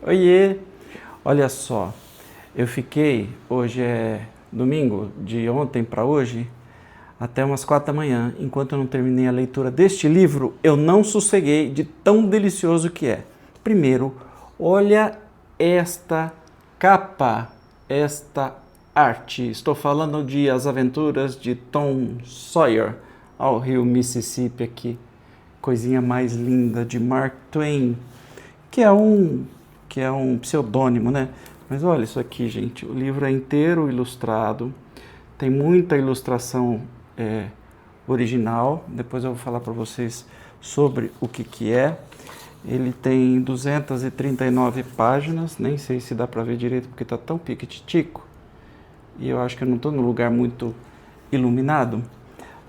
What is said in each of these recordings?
Oiê! Olha só, eu fiquei, hoje é domingo, de ontem para hoje, até umas 4 da manhã, enquanto eu não terminei a leitura deste livro, eu não sosseguei de tão delicioso que é. Primeiro, olha esta capa, esta arte. Estou falando de As Aventuras de Tom Sawyer, ao rio Mississippi aqui. Coisinha mais linda de Mark Twain, que é um pseudônimo, né? Mas olha isso aqui, gente. O livro é inteiro ilustrado, tem muita ilustração original. Depois eu vou falar para vocês sobre o que é. Ele tem 239 páginas, nem sei se dá para ver direito porque está tão piquititico. E eu acho que eu não estou num lugar muito iluminado.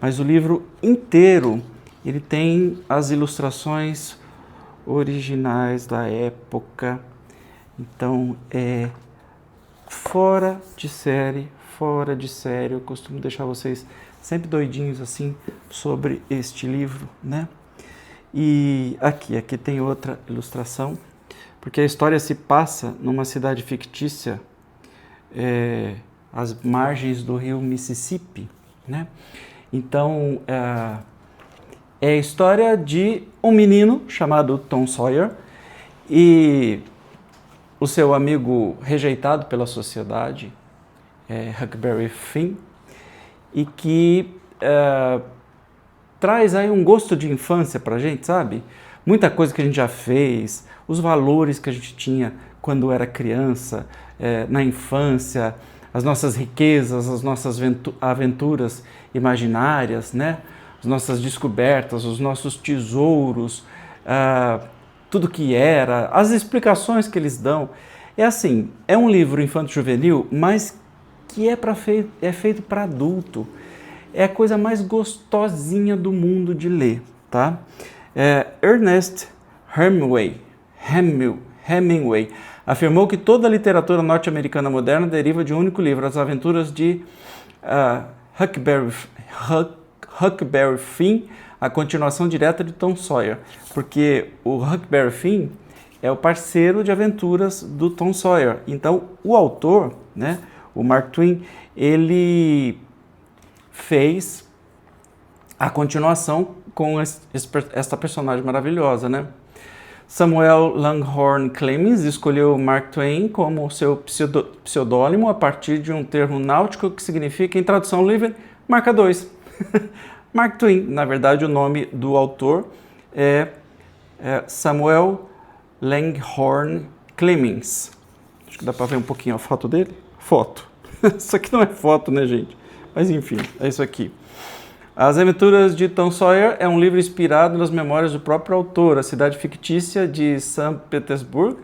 Mas o livro inteiro, ele tem as ilustrações originais da época. Então é fora de série, fora de série. Eu costumo deixar vocês sempre doidinhos assim sobre este livro, né? E aqui tem outra ilustração, porque a história se passa numa cidade fictícia, às margens do rio Mississippi, né? Então é a história de um menino chamado Tom Sawyer e o seu amigo rejeitado pela sociedade, Huckleberry Finn, e que traz aí um gosto de infância pra gente, sabe? Muita coisa que a gente já fez, os valores que a gente tinha quando era criança, na infância, as nossas riquezas, as nossas aventuras imaginárias, né? As nossas descobertas, os nossos tesouros, tudo que era, as explicações que eles dão. É assim, é um livro infanto-juvenil, mas que é feito para adulto. É a coisa mais gostosinha do mundo de ler, tá? Ernest Hemingway afirmou que toda a literatura norte-americana moderna deriva de um único livro, As Aventuras de Huckleberry Finn, a continuação direta de Tom Sawyer, porque o Huckleberry Finn é o parceiro de aventuras do Tom Sawyer. Então, o autor, né, o Mark Twain, ele fez a continuação com esta personagem maravilhosa, né? Samuel Langhorne Clemens escolheu Mark Twain como seu pseudônimo a partir de um termo náutico que significa, em tradução livre, marca 2. Mark Twain, na verdade, o nome do autor é Samuel Langhorne Clemens. Acho que dá para ver um pouquinho a foto dele. Foto. Isso aqui não é foto, né, gente? Mas enfim, é isso aqui. As Aventuras de Tom Sawyer é um livro inspirado nas memórias do próprio autor, a cidade fictícia de São Petersburgo,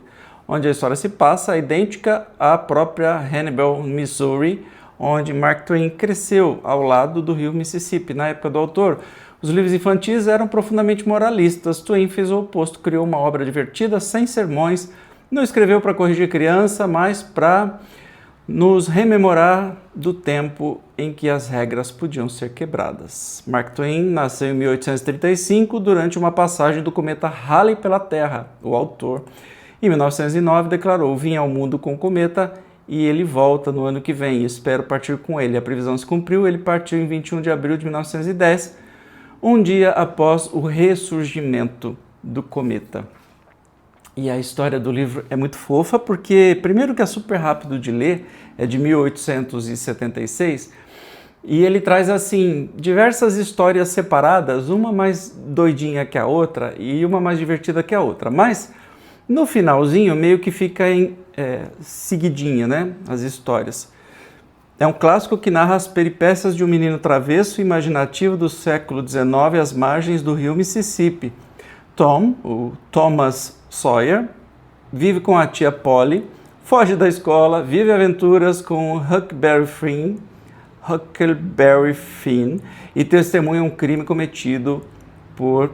onde a história se passa, idêntica à própria Hannibal, Missouri, onde Mark Twain cresceu ao lado do rio Mississippi. Na época do autor, os livros infantis eram profundamente moralistas. Twain fez o oposto, criou uma obra divertida, sem sermões, não escreveu para corrigir criança, mas para nos rememorar do tempo em que as regras podiam ser quebradas. Mark Twain nasceu em 1835 durante uma passagem do cometa Halley pela Terra. O autor, em 1909, declarou: "Vim ao mundo com o cometa e ele volta no ano que vem. Espero partir com ele." A previsão se cumpriu, ele partiu em 21 de abril de 1910, um dia após o ressurgimento do cometa. E a história do livro é muito fofa, porque primeiro que é super rápido de ler, é de 1876, e ele traz assim diversas histórias separadas, uma mais doidinha que a outra e uma mais divertida que a outra, mas no finalzinho meio que fica seguidinha, né, as histórias. É um clássico que narra as peripécias de um menino travesso e imaginativo do século XIX às margens do rio Mississippi. O Thomas Sawyer, vive com a tia Polly, foge da escola, vive aventuras com Huckleberry Finn e testemunha um crime cometido por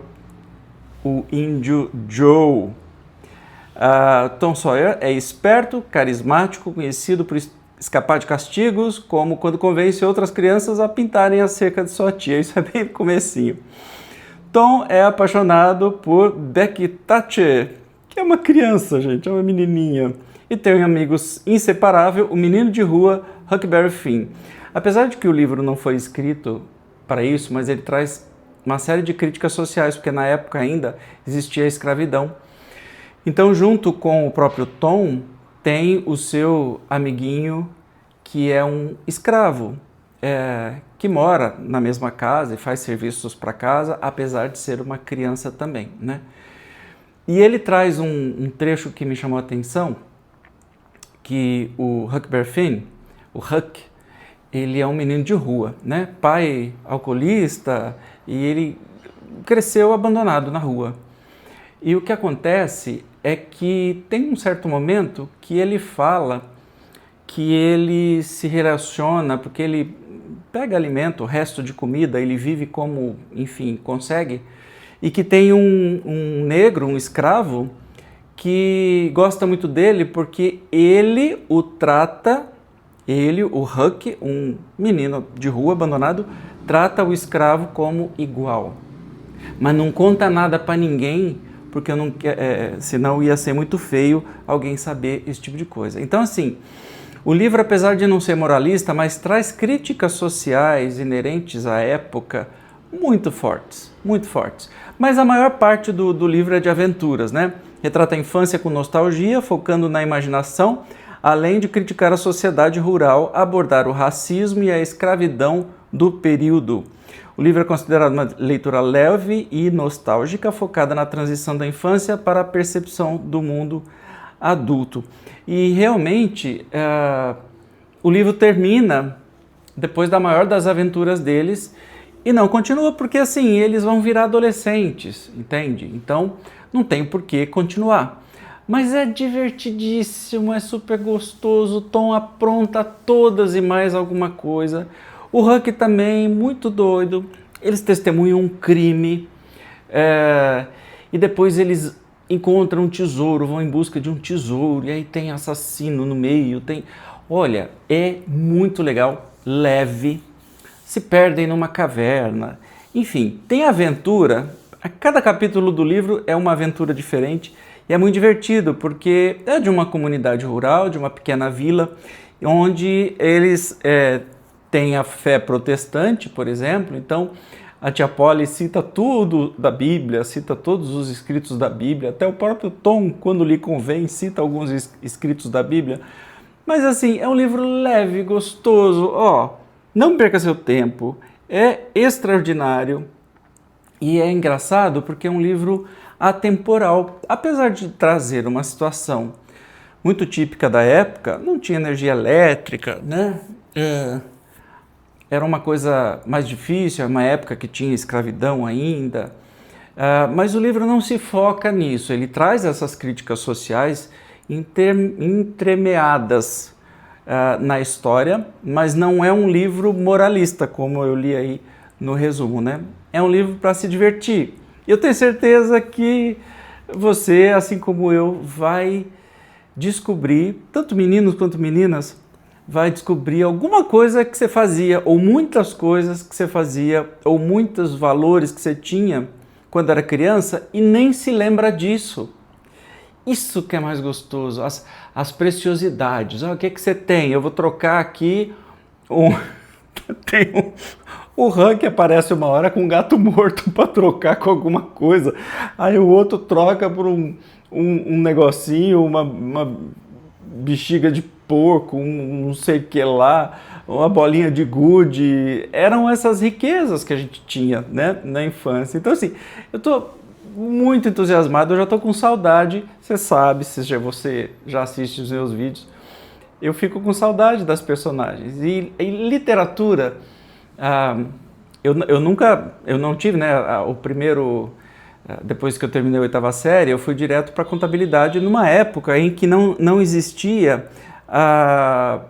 o índio Joe. Tom Sawyer é esperto, carismático, conhecido por escapar de castigos, como quando convence outras crianças a pintarem a cerca de sua tia. Isso é bem no comecinho. Tom é apaixonado por Becky Thatcher, que é uma criança, gente, é uma menininha. E tem um amigo inseparável, o menino de rua, Huckleberry Finn. Apesar de que o livro não foi escrito para isso, mas ele traz uma série de críticas sociais, porque na época ainda existia a escravidão. Então, junto com o próprio Tom, tem o seu amiguinho, que é um escravo, que mora na mesma casa e faz serviços para casa, apesar de ser uma criança também, né? E ele traz um trecho que me chamou a atenção, que o Huckleberry Finn, o Huck, ele é um menino de rua, né? Pai alcoolista, e ele cresceu abandonado na rua. E o que acontece é que tem um certo momento que ele fala que ele se relaciona, porque ele pega alimento, o resto de comida, ele vive como, enfim, consegue, e que tem um negro, um escravo, que gosta muito dele porque ele o trata, ele, o Huck, um menino de rua abandonado, trata o escravo como igual. Mas não conta nada para ninguém, porque eu não, senão ia ser muito feio alguém saber esse tipo de coisa. Então, assim, o livro, apesar de não ser moralista, mas traz críticas sociais inerentes à época muito fortes, muito fortes. Mas a maior parte do livro é de aventuras, né? Retrata a infância com nostalgia, focando na imaginação, além de criticar a sociedade rural, abordar o racismo e a escravidão do período. O livro é considerado uma leitura leve e nostálgica, focada na transição da infância para a percepção do mundo adulto. E realmente, o livro termina depois da maior das aventuras deles e não continua porque assim, eles vão virar adolescentes, entende? Então, não tem por que continuar. Mas é divertidíssimo, é super gostoso, o Tom apronta todas e mais alguma coisa. O Huck também, muito doido, eles testemunham um crime e depois eles encontram um tesouro, vão em busca de um tesouro, e aí tem assassino no meio, tem... Olha, é muito legal, leve, se perdem numa caverna, enfim, tem aventura, a cada capítulo do livro é uma aventura diferente, e é muito divertido, porque é de uma comunidade rural, de uma pequena vila, onde eles têm a fé protestante, por exemplo. Então a tia Polly cita tudo da Bíblia, cita todos os escritos da Bíblia, até o próprio Tom, quando lhe convém, cita alguns escritos da Bíblia. Mas assim, é um livro leve, gostoso, não perca seu tempo, é extraordinário e é engraçado porque é um livro atemporal. Apesar de trazer uma situação muito típica da época, não tinha energia elétrica, né? Era uma coisa mais difícil, uma época que tinha escravidão ainda, mas o livro não se foca nisso, ele traz essas críticas sociais entremeadas na história, mas não é um livro moralista, como eu li aí no resumo, né? É um livro para se divertir. Eu tenho certeza que você, assim como eu, vai descobrir, tanto meninos quanto meninas, vai descobrir alguma coisa que você fazia, ou muitas coisas que você fazia, ou muitos valores que você tinha quando era criança e nem se lembra disso. Isso que é mais gostoso, as preciosidades. O que você tem? Eu vou trocar aqui o Huck aparece uma hora com um gato morto para trocar com alguma coisa. Aí o outro troca por um negocinho, uma bexiga de porco, um não sei o que lá, uma bolinha de gude. Eram essas riquezas que a gente tinha, né, na infância. Então assim, eu estou muito entusiasmado, eu já estou com saudade. Você sabe, se você já assiste os meus vídeos, eu fico com saudade das personagens. E em literatura, eu não tive, né, o primeiro... Depois que eu terminei a 8ª série, eu fui direto para contabilidade numa época em que não existia a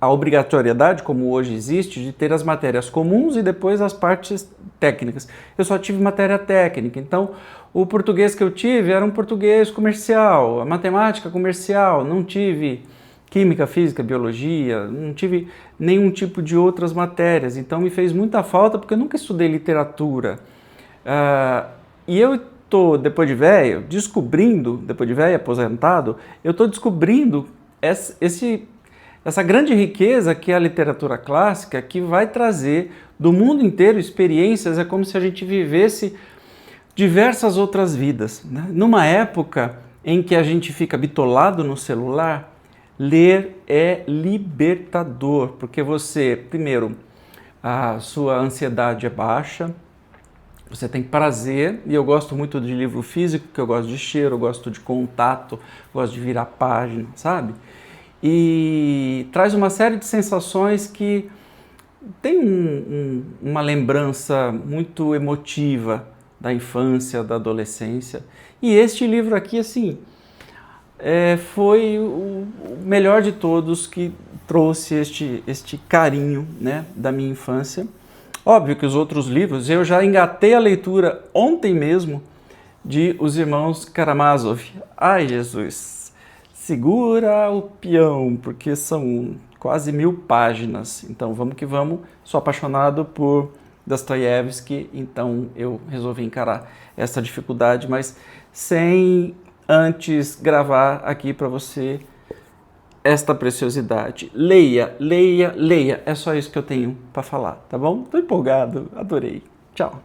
obrigatoriedade, como hoje existe, de ter as matérias comuns e depois as partes técnicas. Eu só tive matéria técnica, então o português que eu tive era um português comercial, a matemática comercial, não tive química, física, biologia, não tive nenhum tipo de outras matérias, então me fez muita falta porque eu nunca estudei literatura. E eu tô, depois de velho, depois de velho, aposentado, eu tô descobrindo essa grande riqueza que é a literatura clássica, que vai trazer do mundo inteiro experiências, é como se a gente vivesse diversas outras vidas, né? Numa época em que a gente fica bitolado no celular, ler é libertador, porque você, primeiro, a sua ansiedade é baixa, você tem prazer, e eu gosto muito de livro físico, porque eu gosto de cheiro, eu gosto de contato, gosto de virar página, sabe? E traz uma série de sensações que tem uma lembrança muito emotiva da infância, da adolescência. E este livro aqui, assim, foi o melhor de todos, que trouxe este carinho, né, da minha infância. Óbvio que os outros livros, eu já engatei a leitura ontem mesmo de Os Irmãos Karamazov. Ai, Jesus, segura o peão, porque são quase 1000 páginas. Então vamos que vamos, sou apaixonado por Dostoiévski, então eu resolvi encarar essa dificuldade, mas sem antes gravar aqui para você esta preciosidade. Leia, leia, leia. É só isso que eu tenho para falar, tá bom? Tô empolgado, adorei. Tchau.